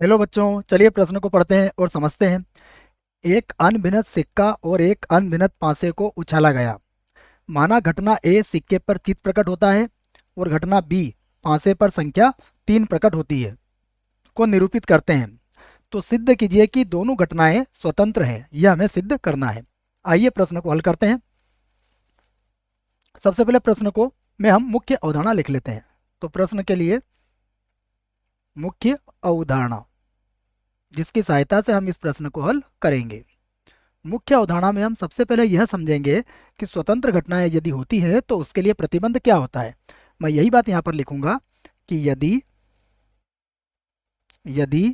Hello बच्चों, चलिए प्रश्न को पढ़ते हैं और समझते हैं। एक अनभिनत सिक्का और एक अनभिनत पासे को उछाला गया। माना घटना ए सिक्के पर चित्त प्रकट होता है और घटना बी पासे पर संख्या 3 प्रकट होती है को निरूपित करते हैं। तो सिद्ध कीजिए कि दोनों घटनाएं स्वतंत्र हैं। यह हमें सिद्ध करना है। आइए प्रश्न को हल करते हैं। सबसे पहले प्रश्न को में हम मुख्य अवधारणा लिख लेते हैं। तो प्रश्न के लिए मुख्य अवधारणा, जिसकी सहायता से हम इस प्रश्न को हल करेंगे। मुख्य अवधारणा में हम सबसे पहले यह समझेंगे कि स्वतंत्र घटनाएं यदि होती है तो उसके लिए प्रतिबंध क्या होता है। मैं यही बात यहाँ पर लिखूंगा कि यदि यदि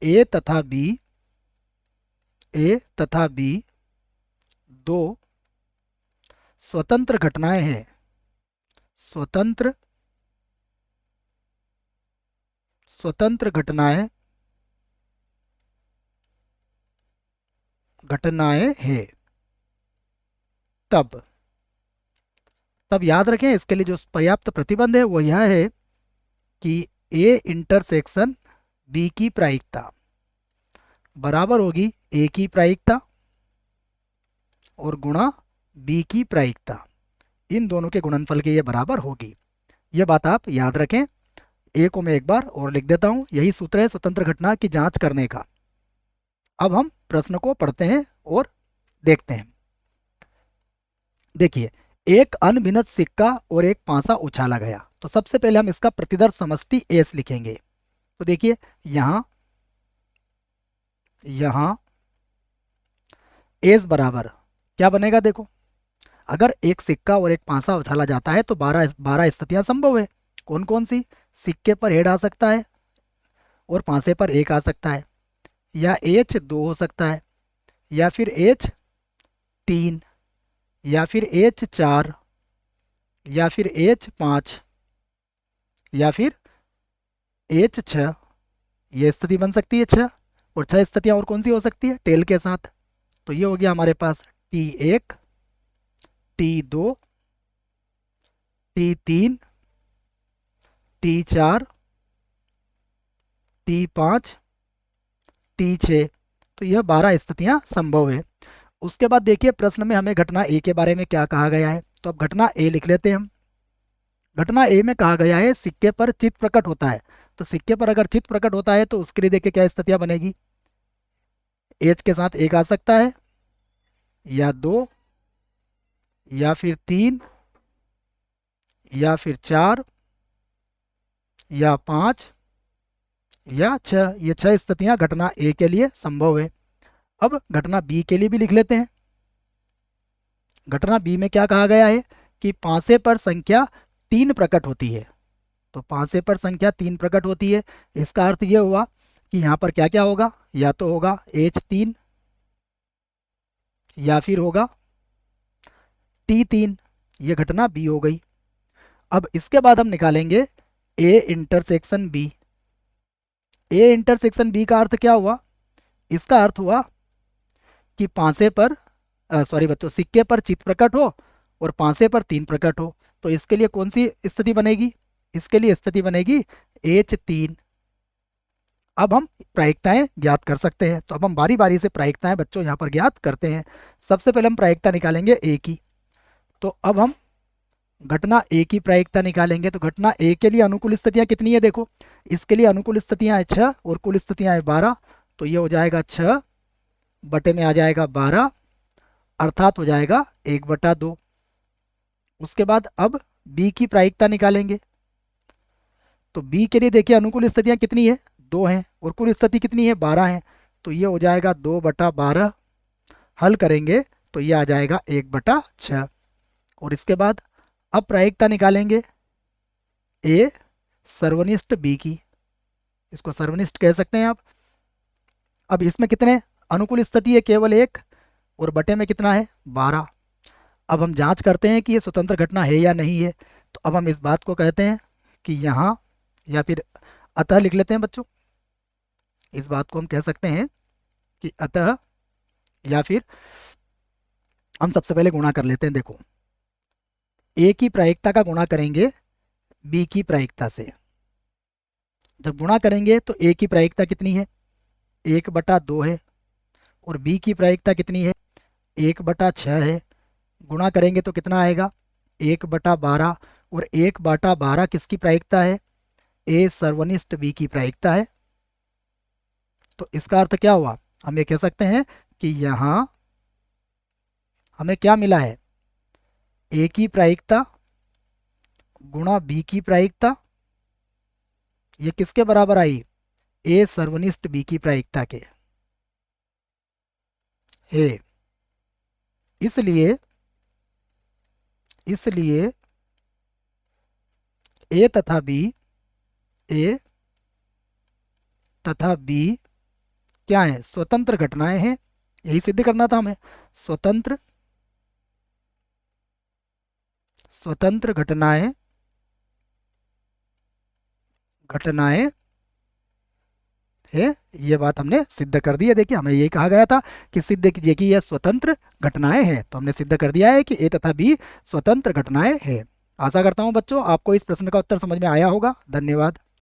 ए तथा बी दो स्वतंत्र घटनाएं हैं, स्वतंत्र स्वतंत्र घटनाएं हैं, तब तब याद रखें, इसके लिए जो पर्याप्त प्रतिबंध है वो यह है कि ए इंटरसेक्शन बी की प्रायिकता बराबर होगी ए की प्रायिकता और गुणा बी की प्रायिकता। इन दोनों के गुणनफल के ये बराबर होगी। यह बात आप याद रखें। ए को मैं एक बार और लिख देता हूं। यही सूत्र है स्वतंत्र घटना की जांच करने का। अब हम प्रश्न को पढ़ते हैं और देखते हैं। देखिए, एक अनभिनत सिक्का और एक पासा उछाला गया। तो सबसे पहले हम इसका प्रतिदर्श समष्टि एस लिखेंगे। तो देखिए, यहां यहां एस बराबर क्या बनेगा। देखो, अगर एक सिक्का और एक पासा उछाला जाता है तो 12 स्थितियां संभव है। कौन कौन सी? सिक्के पर हेड आ सकता है और पासे पर एक आ सकता है, या एच 2 हो सकता है, या फिर एच 3, या फिर एच 4, या फिर एच 5, या फिर एच 6। ये स्थिति बन सकती है 6। और 6 स्थितियां और कौन सी हो सकती है टेल के साथ। तो ये हो गया हमारे पास T1, T2, T3, T4, T5, T6। तो यह 12 स्थितियां संभव है। उसके बाद देखिए, प्रश्न में हमें घटना ए के बारे में क्या कहा गया है। तो अब घटना ए लिख लेते हैं हम। घटना ए में कहा गया है सिक्के पर चित्त प्रकट होता है। तो सिक्के पर अगर चित्त प्रकट होता है तो उसके लिए देखिए क्या स्थितियां बनेगी। एच के साथ एक आ सकता है, या 2, या फिर 3, या फिर 4, या 5, या 6। ये 6 स्थितियां घटना ए के लिए संभव है। अब घटना बी के लिए भी लिख लेते हैं। घटना बी में क्या कहा गया है कि पांसे पर संख्या 3 प्रकट होती है। तो पांसे पर संख्या 3 प्रकट होती है। इसका अर्थ यह हुआ कि यहाँ पर क्या क्या होगा। या तो होगा H3, या फिर होगा T3। ये घटना बी हो गई। अब इसके बाद हम निकालेंगे A intersection B. A intersection B का अर्थ क्या हुआ? इसका अर्थ हुआ कि पांसे पर सॉरी बच्चों, सिक्के पर चित्त प्रकट हो और पांसे पर 3 प्रकट हो। तो इसके लिए कौन सी स्थिति बनेगी? इसके लिए स्थिति बनेगी H3। अब हम प्रायिकताएं ज्ञात कर सकते हैं। तो अब हम बारी बारी से प्रायिकताएं बच्चों यहाँ पर ज्ञात करते हैं। सबसे पहले हम प्रायिकता निकालेंगे ए की। तो अब हम घटना ए की प्रायिकता निकालेंगे। तो घटना ए के लिए अनुकूल स्थितियां कितनी है? देखो, इसके लिए अनुकूल स्थितियां हैं 6 और कुल स्थितियां हैं 12। तो ये हो जाएगा 6 बटे में आ जाएगा 12, अर्थात हो जाएगा 1/2। उसके बाद अब बी की प्रायिकता निकालेंगे। तो बी के लिए देखिए अनुकूल स्थितियां कितनी है? 2 हैं और कुल स्थिति कितनी है? 12 है। तो ये हो जाएगा 2/12। हल करेंगे तो ये आ जाएगा 1/6। और इसके बाद अब प्रायिकता निकालेंगे ए सर्वनिष्ठ बी की। इसको सर्वनिष्ठ कह सकते हैं आप। अब इसमें कितने अनुकूल स्थिति है? केवल 1। और बटे में कितना है? 12। अब हम जांच करते हैं कि ये स्वतंत्र घटना है या नहीं है। तो अब हम इस बात को कहते हैं कि यहाँ, या फिर अतः लिख लेते हैं बच्चों। इस बात को हम कह सकते हैं कि अतः, या फिर हम सबसे पहले गुणा कर लेते हैं। देखो, ए की प्रायिकता का गुणा करेंगे बी की प्रायिकता से। जब गुणा करेंगे तो ए की प्रायिकता कितनी है, 1/2 है, और बी की प्रायिकता कितनी है, 1/6 है। गुणा करेंगे तो कितना आएगा, 1/12, और 1/12 किसकी प्रायिकता है, ए सर्वनिष्ठ बी की प्रायिकता है। तो इसका अर्थ क्या हुआ, हम ये कह सकते हैं कि यहाँ हमें क्या मिला है, ए की प्रायिकता गुणा बी की प्रायिकता, ये किसके बराबर आई, ए सर्वनिष्ठ बी की प्रायिकता के है। इसलिए इसलिए ए तथा बी, ए तथा बी क्या है, स्वतंत्र घटनाएं हैं। यही सिद्ध करना था हमें, स्वतंत्र स्वतंत्र घटनाएं घटनाएं है। ये बात हमने सिद्ध कर दी है। देखिए हमें यही कहा गया था कि सिद्ध कीजिए कि यह स्वतंत्र घटनाएं हैं, तो हमने सिद्ध कर दिया है कि ए तथा बी स्वतंत्र घटनाएं हैं। आशा करता हूं बच्चों आपको इस प्रश्न का उत्तर समझ में आया होगा। धन्यवाद।